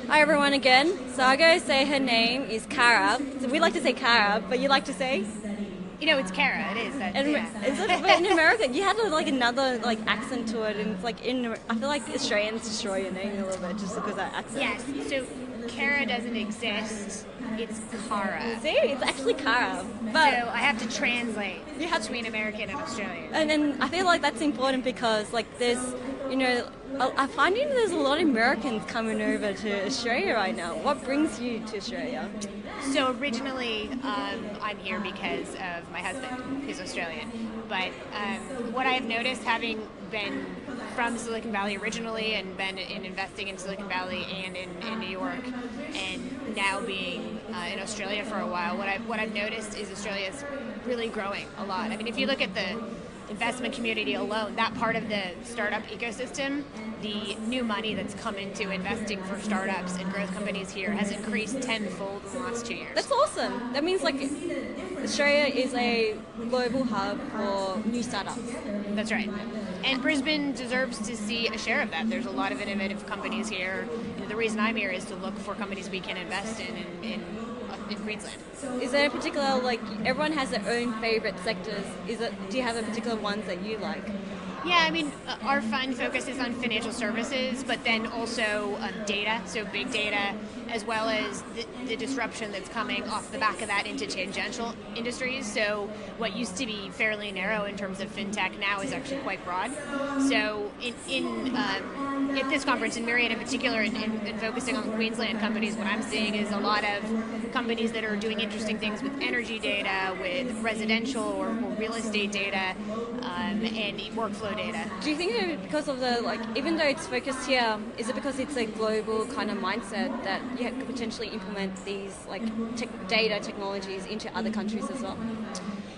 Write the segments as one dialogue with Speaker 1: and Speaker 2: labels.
Speaker 1: Hi everyone again. So I'm going to say her name is Cara. So we like to say Cara, but you like to say?
Speaker 2: It's Kara. It is.
Speaker 1: And
Speaker 2: Yeah.
Speaker 1: is it, but in America, you had another accent to it, and it's I feel like Australians destroy your name a little bit just because of that accent.
Speaker 2: Yes. So Kara doesn't exist. It's Kara.
Speaker 1: See, it's actually Cara,
Speaker 2: So
Speaker 1: but
Speaker 2: I have to translate
Speaker 1: You have-
Speaker 2: between American and Australian.
Speaker 1: and then I feel like that's important because there's I'm finding there's a lot of Americans coming over to Australia right now. What brings you to Australia?
Speaker 2: So originally, I'm here because of my husband, who's Australian. But what I have noticed, having been from Silicon Valley originally and been investing in Silicon Valley and in New York, and now being in Australia for a while, what I've noticed is Australia is really growing a lot. I mean, if you look at the investment community alone, that part of the startup ecosystem, the new money that's come into investing for startups and growth companies here has increased tenfold in the last 2 years.
Speaker 1: That's awesome. That means Australia is a global hub for new startups.
Speaker 2: That's right. And Brisbane deserves to see a share of that. There's a lot of innovative companies here. The reason I'm here is to look for companies we can invest in Queensland.
Speaker 1: Is there a particular everyone has their own favorite sectors? Do you have a particular ones that you like?
Speaker 2: Yeah, I mean, our fund focuses on financial services, but then also data, so big data, as well as the disruption that's coming off the back of that into tangential industries. So what used to be fairly narrow in terms of fintech now is actually quite broad. So at this conference, in Myriad in particular, and focusing on Queensland companies, what I'm seeing is a lot of companies that are doing interesting things with energy data, with residential or real estate data, and workflow data.
Speaker 1: Do you think that because of even though it's focused here, is it because it's a global kind of mindset that you could potentially implement these data technologies into other countries as well?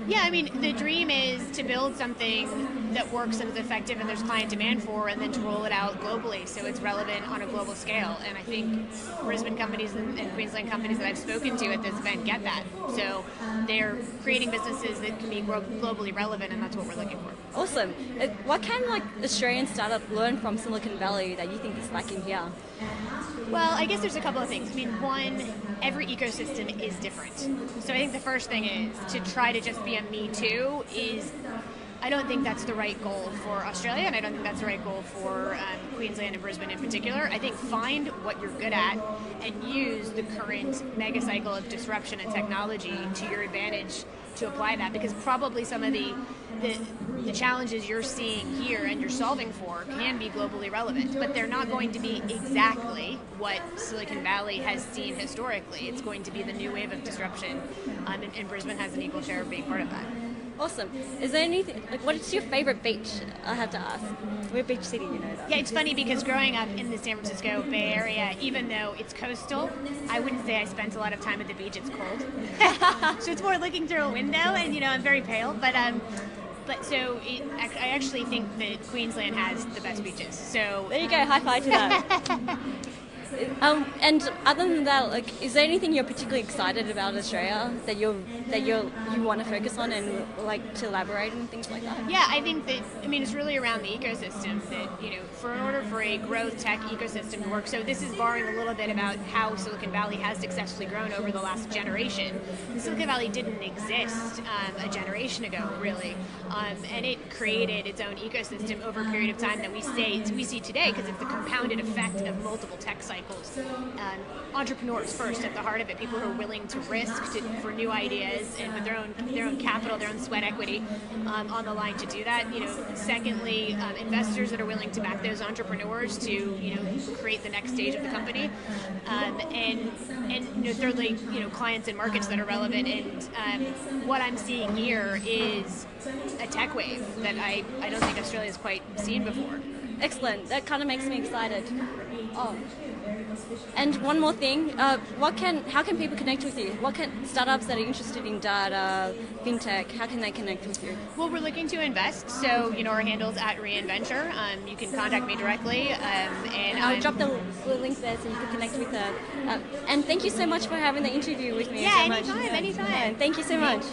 Speaker 2: Yeah, I mean, the dream is to build something that works and is effective and there's client demand for, and then to roll it out globally so it's relevant on a global scale. And I think Brisbane companies and Queensland companies that I've spoken to at this event get that. So they're creating businesses that can be globally relevant, and that's what we're looking for.
Speaker 1: Awesome. What can Australian startup learn from Silicon Valley that you think is lacking here?
Speaker 2: Well, I guess there's a couple of things. I mean, one, every ecosystem is different. So I think the first thing is to try to just be a me too I don't think that's the right goal for Australia, and I don't think that's the right goal for Queensland and Brisbane in particular. I think find what you're good at and use the current mega cycle of disruption and technology to your advantage to apply that, because probably some of the challenges you're seeing here and you're solving for can be globally relevant, but they're not going to be exactly what Silicon Valley has seen historically. It's going to be the new wave of disruption, and Brisbane has an equal share of being part of that.
Speaker 1: Awesome. Is there anything, what is your favorite beach? I have to ask. We're a beach city, you know that.
Speaker 2: Yeah, it's funny because growing up in the San Francisco Bay Area, even though it's coastal, I wouldn't say I spent a lot of time at the beach. It's cold. So it's more looking through a window, and I'm very pale, but so I actually think that Queensland has the best beaches. So
Speaker 1: there you go. High five to that. And other than that, is there anything you're particularly excited about Australia that you want to focus on and to elaborate and things like that?
Speaker 2: Yeah, I think that it's really around the ecosystem that in order for a growth tech ecosystem to work. So this is borrowing a little bit about how Silicon Valley has successfully grown over the last generation. Silicon Valley didn't exist a generation ago, really, and it created its own ecosystem over a period of time that we see today, because it's the compounded effect of multiple tech cycles. Entrepreneurs first at the heart of it, people who are willing to risk for new ideas and with their own capital, their own sweat equity on the line to do that. Secondly, investors that are willing to back those entrepreneurs to create the next stage of the company, and thirdly, clients and markets that are relevant. And what I'm seeing here is a tech wave that I don't think Australia's quite seen before.
Speaker 1: Excellent. That kind of makes me excited. Oh. And one more thing, how can people connect with you? What can startups that are interested in data, fintech, how can they connect with you?
Speaker 2: Well, we're looking to invest, so our handle's at Reinventure. You can contact me directly, and
Speaker 1: I'll drop the link there so you can connect with her. And thank you so much for having the interview with me.
Speaker 2: Yeah,
Speaker 1: so much.
Speaker 2: anytime.
Speaker 1: Thank you so much.